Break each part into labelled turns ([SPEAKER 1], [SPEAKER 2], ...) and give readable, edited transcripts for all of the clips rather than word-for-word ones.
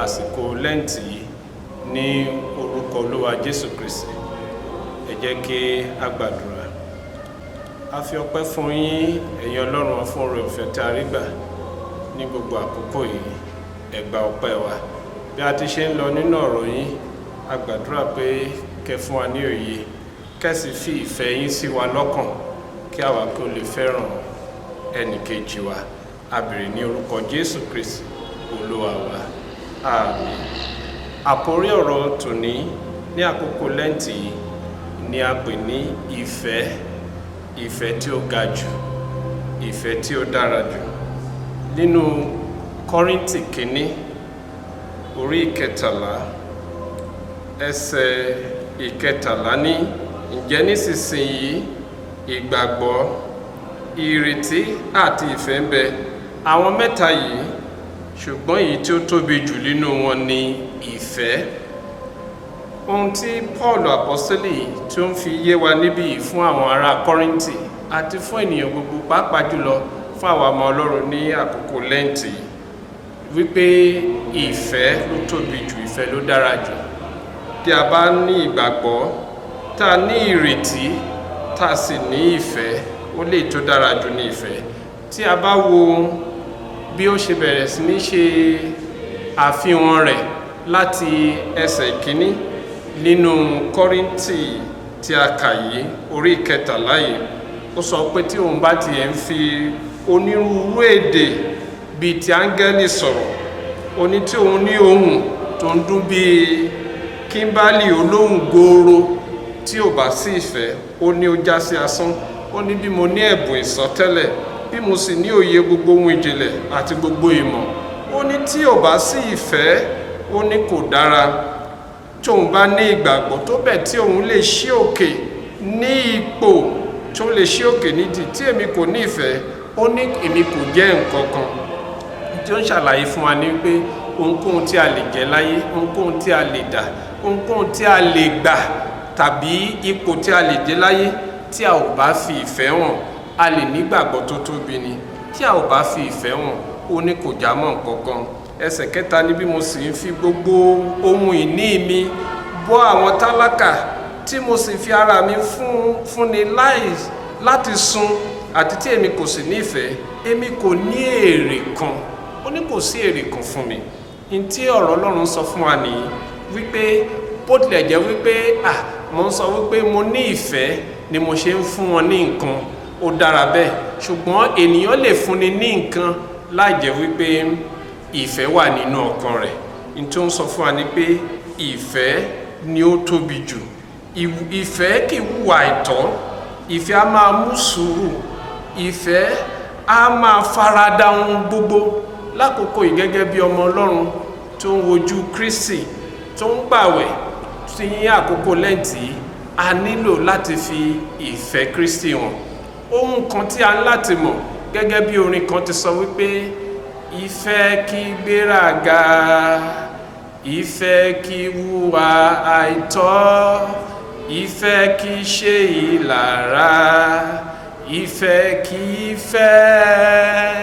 [SPEAKER 1] àsìkò lẹ́ǹtì ní orúkọ Olúwa Jésù Kristi. Ẹ jẹ́ kí a gbàdúrà. A fi ọpẹ́ fún yín ẹ̀yin Ọlọ́run fún oore ọ̀fẹ́ tí a rí gbà ní gbogbo àkókò yìí. Ẹ gba ọpẹ́ wa. Bí a ti ṣe ń lọ nínú ọ̀rọ̀ yín, a gbàdúrà pé kẹ́ fún wa ní òye, kẹ́ sì fi ìfẹ́ yín sí wa lọ́kàn kí àwa kí ó lè fẹ́ràn ẹnìkejì wa. A béèrè ní orúkọ Jésù Kristi Olúwa wa. Àmín. Àkórí ọ̀rọ̀ tòní ní àkókò lẹ́ǹtì yìí ni a pè ní ìfẹ́, ìfẹ́ tí ó ga jù, ìfẹ́ tí ó dára jù. Nínú Kọ́ríńtì kìíní orí ìkẹtàlá ẹsẹ̀ ìkẹtàlá ní ǹjẹ́ nísinsìnyí ìgbàgbọ́, ìrètí àti ìfẹ́ ń bẹ, àwọn mẹ́ta yìí, ṣùgbọ́n èyí tí ó tóbi jù nínú wọn ni ìfẹ́. Ohun tí Paul apọ́sítélì tí ó ń fi yé wa níbí fún àwọn ará Kọ́ríńtì àti fún ènìyàn gbogbo pàápàá jùlọ fún àwọn ọmọ Ọlọ́run ní àkókò lẹ́ǹtì wípé ìfẹ́ ló tóbi jù, ìfẹ́ ló dára jù. Tí a bá ní ìgbàgbọ́, tá a ní ìrètí, tá a sì ní ìfẹ́, ó lè tó dára jù ní ìfẹ́. Tí a bá wo bí ó ṣe bẹ̀rẹ̀ sí ní ṣe àfihàn rẹ̀ láti ẹsẹ̀ ìkíní nínú Kọ́ríńtì tí a kà yìí orí ìkẹtàlá yìí, ó sọ pé tí òun bá tiẹ̀ ń fi onírúurú èdè bíi ti áńgẹ́lì sọ̀rọ̀, ó ní tí òun ní ohùn tó ń dún bíi kímbálì olóhùn gooro, tí ò bá sí ìfẹ́, ó ní ó já sí asán. Ó ní bí mo ní ẹ̀bùn ìsọtẹ́lẹ̀, bí mo sì ní òye gbogbo ohun ìjìnlẹ̀ àti gbogbo ìmọ̀, ó ní tí ò bá sí ìfẹ́, ó ní kò dára. Tí òun bá ní ìgbàgbọ́ tó bẹ̀ tí òun lè ṣí òkè ní ipò, tó lè ṣí òkè nídìí, tí èmi kò ní ìfẹ́, ó ní èmi kò jẹ́ nǹkan kan. Tí ó ń ṣàlàyé fún wa ní pé ohunkóhun tí a lè jẹ́ láyé, ohunkóhun tí a lè dà, ohunkóhun tí a lè gbà tàbí ipò tí a lè jẹ́ láyé, tí a ò bá fi ìfẹ́ hàn, a lè nígbàgbọ́ tó tóbi ni. Tí a ò bá fi ìfẹ́ hàn, ó ní kò já mọ́ nǹkan kan. Ẹsẹ̀ kẹta ní bí mo sì ń fi gbogbo ohun ìní mi bọ́ àwọn tálákà, tí mo sì fi ara mi fúnni láti sun, àti tí èmi kò sì ní ìfẹ́, èmi kò ní èrè kan. Ó ní kò sí èrè kan fún mi. In tí ọ̀rọ̀ Ọlọ́run sọ fún wa nìyí wípé bó tilẹ̀ jẹ́ wípé mo ń sọ wípé mo ní ìfẹ́ ni mo ṣe ń fún wọn ní nǹkan, ó dára bẹ́ẹ̀, ṣùgbọ́n ènìyàn lè fúnni ní nǹkan láì jẹ́ wípé ìfẹ́ wà nínú ọkàn rẹ̀. In tí ó ń sọ fún wa ni pé ìfẹ́ ni ó tóbi jù. Ìfẹ́ kì í hùwà àìtọ́, ìfẹ́ á máa mú sùúrù, ìfẹ́ á máa farada ohun gbogbo. Lákòókò yìí gẹ́gẹ́ bí ọmọ Ọlọ́run tó ń wojú Kristi, tó ń gbàwẹ̀ sí àkókò lẹ́ǹtì, a nílò láti fi ìfẹ́ Kristi hàn. Ohun kan tí a ń láti mọ̀ gẹ́gẹ́ bí orin kan ti sọ wípé ìfẹ́ kì í gbéraga, ìfẹ́ kì í hùwà àìtọ́, ìfẹ́ kì í ṣe ìlara, ìfẹ́ kì í fẹ́,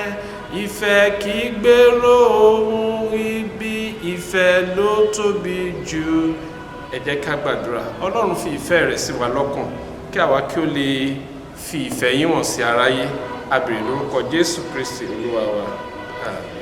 [SPEAKER 1] ìfẹ́ kì í gbèrò ohun ibi, ìfẹ́ ló tóbi jù. Ẹ jẹ́ ká gbàdúrà. Ọlọ́run fi ìfẹ́ rẹ̀ sí wa lọ́kàn kí àwa kí ó lè fi ìfẹ́ yín hàn sí aráyé. A béèrè lórúkọ Jésù Kristi Olúwa wa. Àmín.